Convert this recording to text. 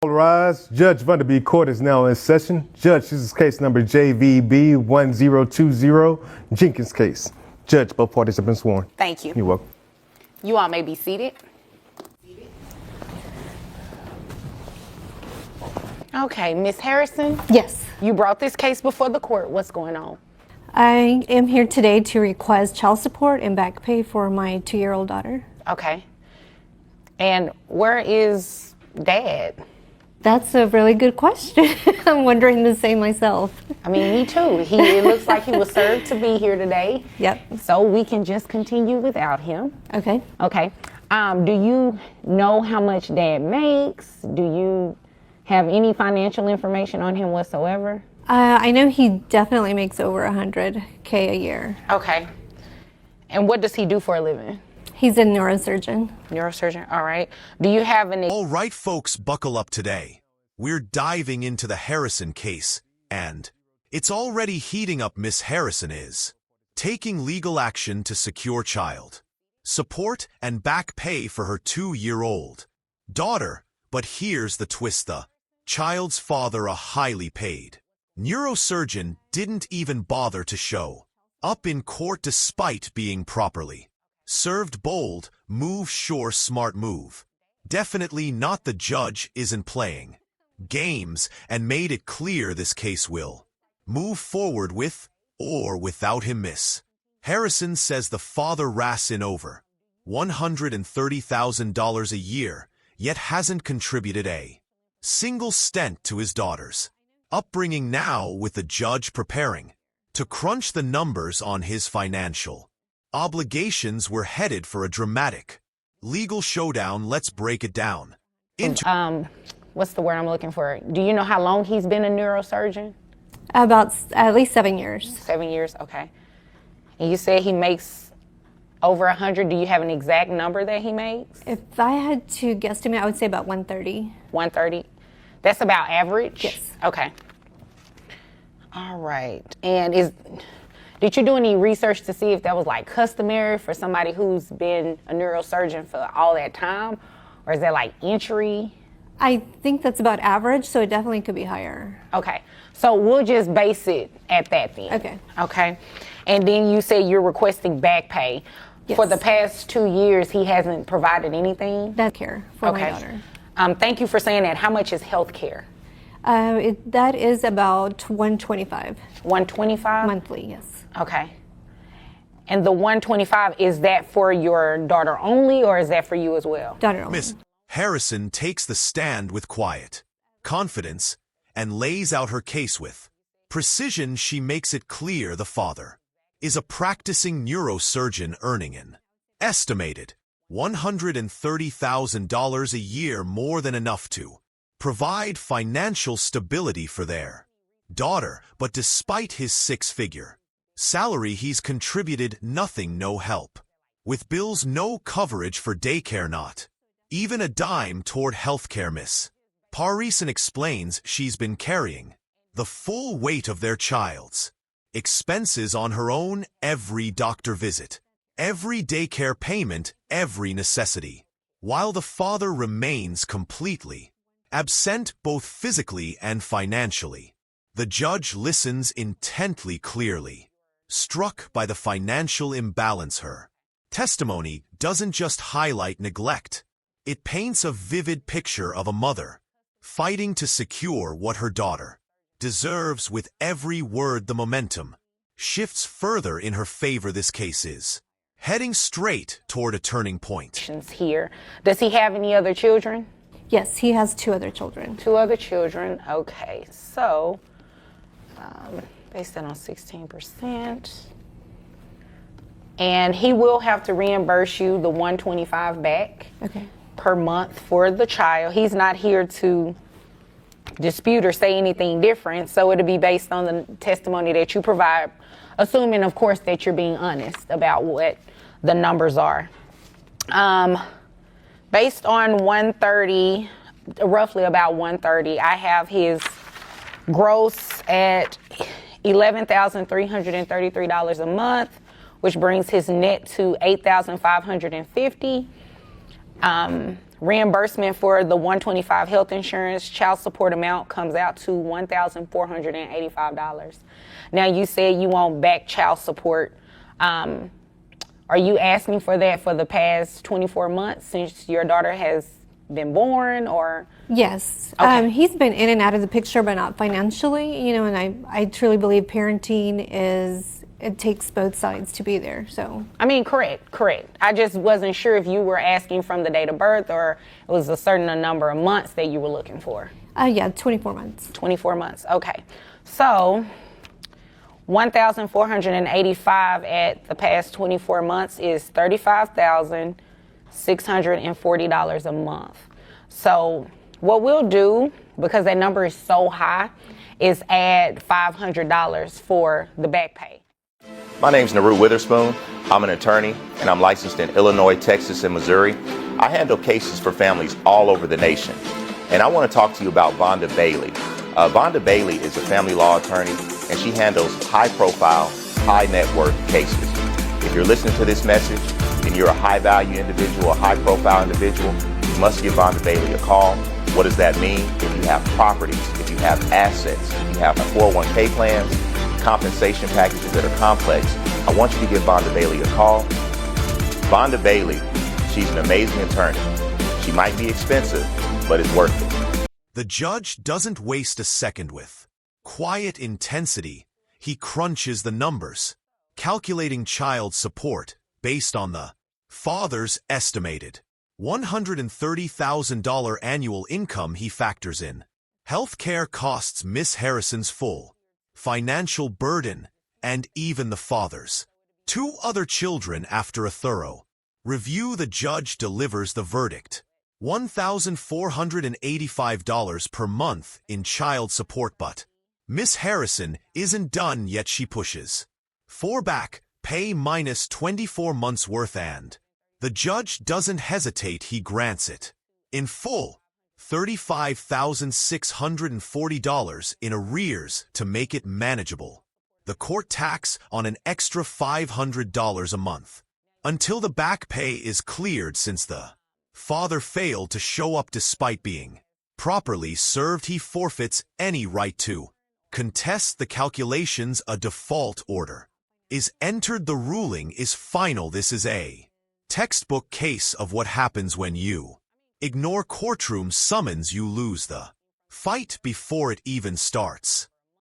All rise. Judge Vanderby Court is now in session. Judge, this is case number JVB 1020, Jenkins case. Judge, both parties have been sworn. Thank you. You're welcome. You all may be seated. Okay, Miss Harrison, Yes. you brought this case before the court. What's going on? I am here today to request child support and back pay for my 2-year-old daughter. Okay. And where is Dad? That's a really good question. I'm wondering the same myself. I mean, me too. It looks like he was served to be here today. Yep. So we can just continue without him. Okay. Okay. Do you know how much Dad makes? Do you have any financial information on him whatsoever? I know he definitely makes over $100K a year. Okay. And what does he do for a living? He's a neurosurgeon. Neurosurgeon, all right. Do you have any... All right, folks, buckle up today. We're diving into the Harrison case, and it's already heating up. Miss Harrison is taking legal action to secure child support and back pay for her 2-year-old daughter. But here's the twist: the child's father, a highly paid neurosurgeon, didn't even bother to show up in court despite being properly served. Bold move, sure, smart move. Definitely not. The judge isn't playing games and made it clear this case will move forward with or without him. Miss Harrison says the father rasks in over $130,000 a year, yet hasn't contributed a single cent to his daughter's upbringing. Now, with the judge preparing to crunch the numbers on his financial obligations, we're headed for a dramatic legal showdown. Let's break it down. What's the word I'm looking for? Do you know how long he's been a neurosurgeon? About at least 7 years. 7 years, okay. And you said he makes over 100. Do you have an exact number that he makes? If I had to guesstimate, I would say about 130. 130. That's about average? Yes. Okay. All right. And did you do any research to see if that was like customary for somebody who's been a neurosurgeon for all that time? Or is that like entry? I think that's about average, so it definitely could be higher. Okay. So we'll just base it at that then. Okay. Okay. And then you say you're requesting back pay. Yes. For the past 2 years, he hasn't provided anything? That's care for my daughter. Thank you for saying that. How much is health care? That is about $125. $125? Monthly, yes. Okay. And the $125, is that for your daughter only, or is that for you as well? Daughter only. Miss Harrison takes the stand with quiet confidence and lays out her case with precision. She makes it clear the father is a practicing neurosurgeon earning an estimated $130,000 a year, more than enough to provide financial stability for their daughter. But despite his 6-figure salary, he's contributed nothing, no help with bills, no coverage for daycare, not even a dime toward healthcare. Miss Harrison explains she's been carrying the full weight of their child's expenses on her own: every doctor visit, every daycare payment, every necessity, while the father remains completely absent, both physically and financially. The judge listens intently, clearly struck by the financial imbalance. Her testimony doesn't just highlight neglect, it paints a vivid picture of a mother fighting to secure what her daughter deserves. With every word, the momentum shifts further in her favor. This case is heading straight toward a turning point. Here. Does he have any other children? Yes, he has 2 other children. 2 other children. Okay. So, based on 16%. And he will have to reimburse you the $125 back. Okay. Per month for the child. He's not here to dispute or say anything different, so it'll be based on the testimony that you provide, assuming, of course, that you're being honest about what the numbers are. Based on 130, roughly about 130, I have his gross at $11,333 a month, which brings his net to $8,550. Reimbursement for the 125 health insurance, child support amount comes out to $1,485. Now, you said you want back child support. Are you asking for that for the past 24 months since your daughter has been born, or? Yes. Okay. He's been in and out of the picture, but not financially, and I truly believe parenting it takes both sides to be there, so. I mean, correct. I just wasn't sure if you were asking from the date of birth or it was a certain number of months that you were looking for. Yeah, 24 months. 24 months, okay. So, $1,485 at the past 24 months is $35,640 a month. So what we'll do, because that number is so high, is add $500 for the back pay. My name's Naru Witherspoon. I'm an attorney, and I'm licensed in Illinois, Texas, and Missouri. I handle cases for families all over the nation. And I want to talk to you about Vonda Bailey. Vonda Bailey is a family law attorney, and she handles high-profile, high-net-worth cases. If you're listening to this message and you're a high-value individual, a high-profile individual, you must give Vonda Bailey a call. What does that mean? If you have properties, if you have assets, if you have 401k plans, compensation packages that are complex, I want you to give Vonda Bailey a call. Vonda Bailey, she's an amazing attorney. She might be expensive, but it's worth it. The judge doesn't waste a second with quiet intensity. He crunches the numbers, calculating child support based on the father's estimated $130,000 annual income. He factors in healthcare costs, Miss Harrison's full financial burden, and even the father's 2 other children. After a thorough review, the judge delivers the verdict: $1,485 per month in child support. But Miss Harrison isn't done yet. She pushes for back pay minus 24 months worth, and the judge doesn't hesitate. He grants it in full, $35,640 in arrears to make it manageable. The court tacks on an extra $500 a month until the back pay is cleared, since the father failed to show up despite being properly served. He forfeits any right to contest the calculations. A default order is entered. The ruling is final. This is a textbook case of what happens when you ignore courtroom summons. You lose the fight before it even starts.